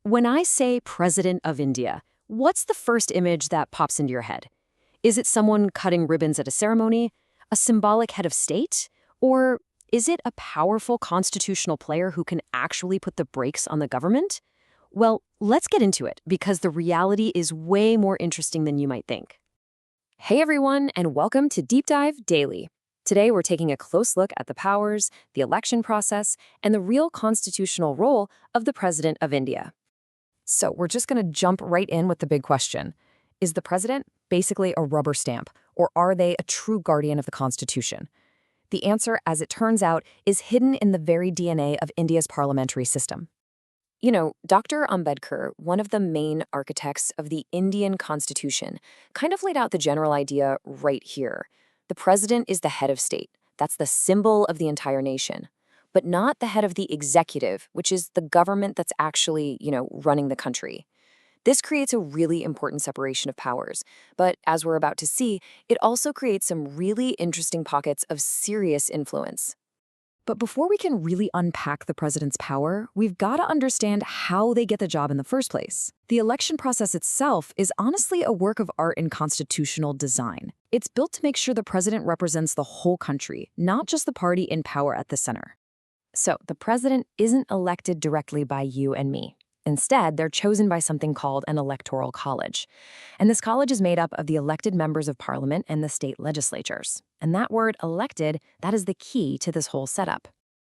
When I say President of India, what's the first image that pops into your head? Is it someone cutting ribbons at a ceremony, a symbolic head of state, or is it a powerful constitutional player who can actually put the brakes on the government? Well, let's get into it, because the reality is way more interesting than you might think. Hey everyone, and welcome to Deep Dive Daily. Today we're taking a close look at the powers, the election process, and the real constitutional role of the President of India. So we're just going to jump right in with the big question. Is the president basically a rubber stamp, or are they a true guardian of the Constitution? The answer, as it turns out, is hidden in the very DNA of India's parliamentary system. You know, Dr. Ambedkar, one of the main architects of the Indian Constitution, kind of laid out the general idea right here. The president is the head of state. That's the symbol of the entire nation. But not the head of the executive, which is the government that's actually, running the country. This creates a really important separation of powers. But as we're about to see, it also creates some really interesting pockets of serious influence. But before we can really unpack the president's power, we've got to understand how they get the job in the first place. The election process itself is honestly a work of art in constitutional design. It's built to make sure the president represents the whole country, not just the party in power at the center. So the president isn't elected directly by you and me. Instead, they're chosen by something called an Electoral College. And this college is made up of the elected members of parliament and the state legislatures. And that word elected, that is the key to this whole setup.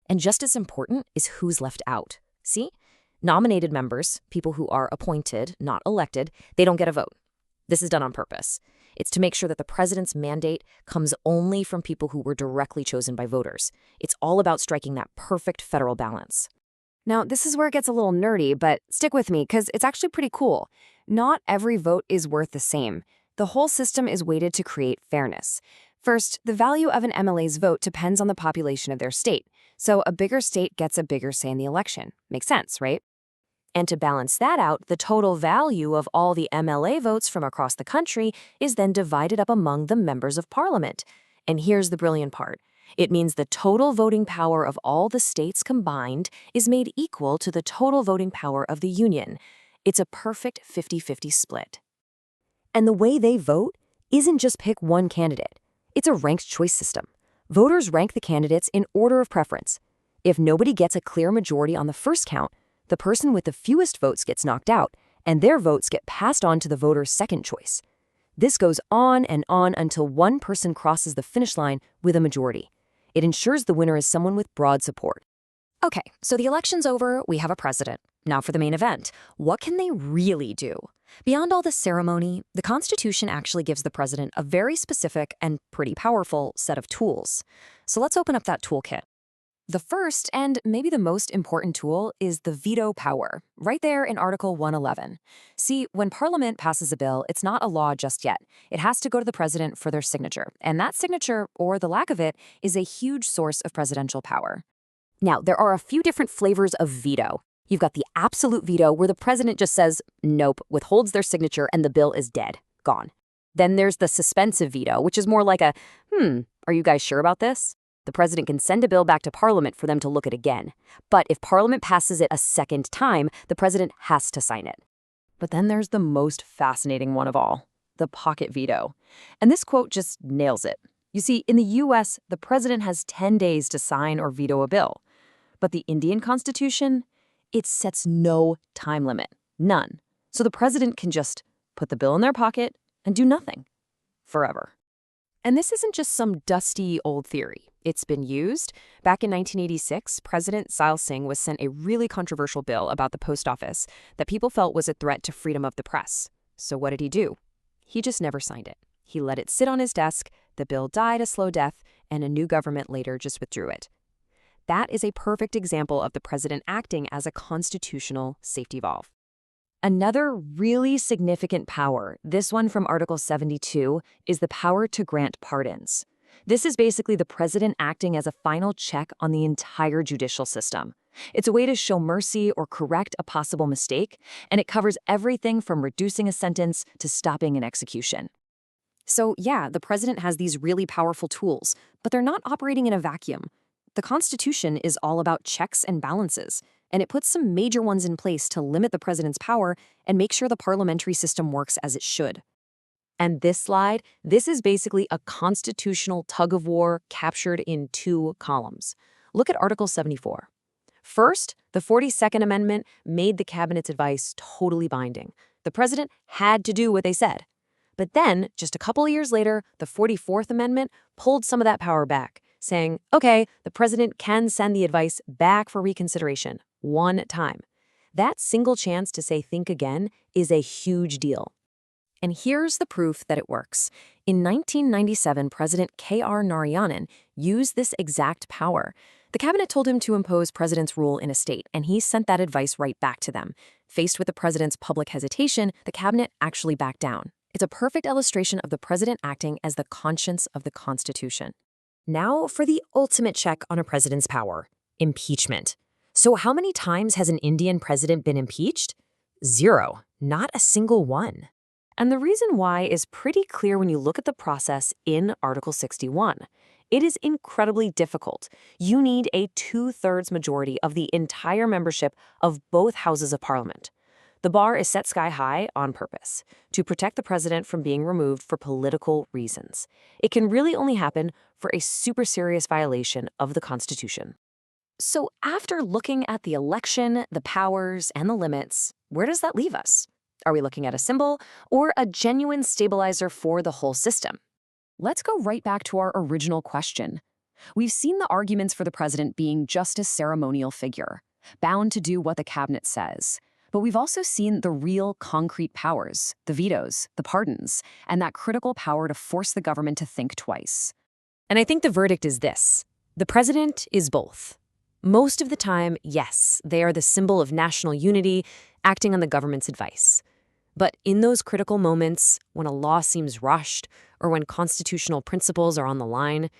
And just as important is who's left out. See? Nominated members, people who are appointed, not elected, they don't get a vote. This is done on purpose. It's to make sure that the president's mandate comes only from people who were directly chosen by voters. It's all about striking that perfect federal balance. Now, this is where it gets a little nerdy, but stick with me because it's actually pretty cool. Not every vote is worth the same. The whole system is weighted to create fairness. First, the value of an MLA's vote depends on the population of their state. So a bigger state gets a bigger say in the election. Makes sense, right? And to balance that out, the total value of all the MLA votes from across the country is then divided up among the members of parliament. And here's the brilliant part. It means the total voting power of all the states combined is made equal to the total voting power of the union. It's a perfect 50-50 split. And the way they vote isn't just pick one candidate. It's a ranked choice system. Voters rank the candidates in order of preference. If nobody gets a clear majority on the first count, the person with the fewest votes gets knocked out, and their votes get passed on to the voter's second choice. This goes on and on until one person crosses the finish line with a majority. It ensures the winner is someone with broad support. Okay, so the election's over, we have a president. Now for the main event. What can they really do? Beyond all the ceremony, the Constitution actually gives the president a very specific and pretty powerful set of tools. So let's open up that toolkit. The first, and maybe the most important tool, is the veto power, right there in Article 111. See, when Parliament passes a bill, it's not a law just yet. It has to go to the president for their signature, and that signature, or the lack of it, is a huge source of presidential power. Now, there are a few different flavors of veto. You've got the absolute veto, where the president just says, nope, withholds their signature, and the bill is dead, gone. Then there's the suspensive veto, which is more like a, are you guys sure about this? The president can send a bill back to Parliament for them to look at again. But if Parliament passes it a second time, the president has to sign it. But then there's the most fascinating one of all, the pocket veto. And this quote just nails it. You see, in the US, the president has 10 days to sign or veto a bill. But the Indian Constitution, it sets no time limit, none. So the president can just put the bill in their pocket and do nothing, forever. And this isn't just some dusty old theory. It's been used. Back in 1986, President Sile Singh was sent a really controversial bill about the post office that people felt was a threat to freedom of the press. So what did he do? He just never signed it. He let it sit on his desk, the bill died a slow death, and a new government later just withdrew it. That is a perfect example of the president acting as a constitutional safety valve. Another really significant power, this one from Article 72, is the power to grant pardons. This is basically the president acting as a final check on the entire judicial system. It's a way to show mercy or correct a possible mistake, and it covers everything from reducing a sentence to stopping an execution. So yeah, the president has these really powerful tools, but they're not operating in a vacuum. The Constitution is all about checks and balances. and it puts some major ones in place to limit the president's power and make sure the parliamentary system works as it should. And this slide, this is basically a constitutional tug-of-war captured in 2 columns. Look at Article 74. First, the 42nd Amendment made the cabinet's advice totally binding. The president had to do what they said. But then, just a couple of years later, the 44th Amendment pulled some of that power back, saying, okay, the president can send the advice back for reconsideration, one time. That single chance to say think again is a huge deal. And here's the proof that it works. In 1997, President K.R. Narayanan used this exact power. The cabinet told him to impose president's rule in a state, and he sent that advice right back to them. Faced with the president's public hesitation, the cabinet actually backed down. It's a perfect illustration of the president acting as the conscience of the Constitution. Now for the ultimate check on a president's power: impeachment. So how many times has an Indian president been impeached? 0, not a single one. And the reason why is pretty clear when you look at the process in Article 61. It is incredibly difficult. You need a 2/3 majority of the entire membership of both houses of parliament. The bar is set sky high on purpose, to protect the president from being removed for political reasons. It can really only happen for a super serious violation of the Constitution. So after looking at the election, the powers, and the limits, where does that leave us? Are we looking at a symbol or a genuine stabilizer for the whole system? Let's go right back to our original question. We've seen the arguments for the president being just a ceremonial figure, bound to do what the cabinet says. But we've also seen the real concrete powers, the vetoes, the pardons, and that critical power to force the government to think twice. And I think the verdict is this: the president is both. Most of the time, yes, they are the symbol of national unity, acting on the government's advice. But in those critical moments, when a law seems rushed or when constitutional principles are on the line,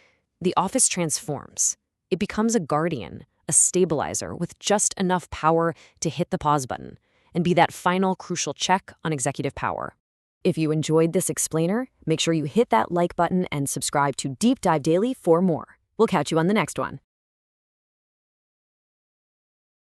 the office transforms. It becomes a guardian, a stabilizer with just enough power to hit the pause button and be that final crucial check on executive power. If you enjoyed this explainer, make sure you hit that like button and subscribe to Deep Dive Daily for more. We'll catch you on the next one.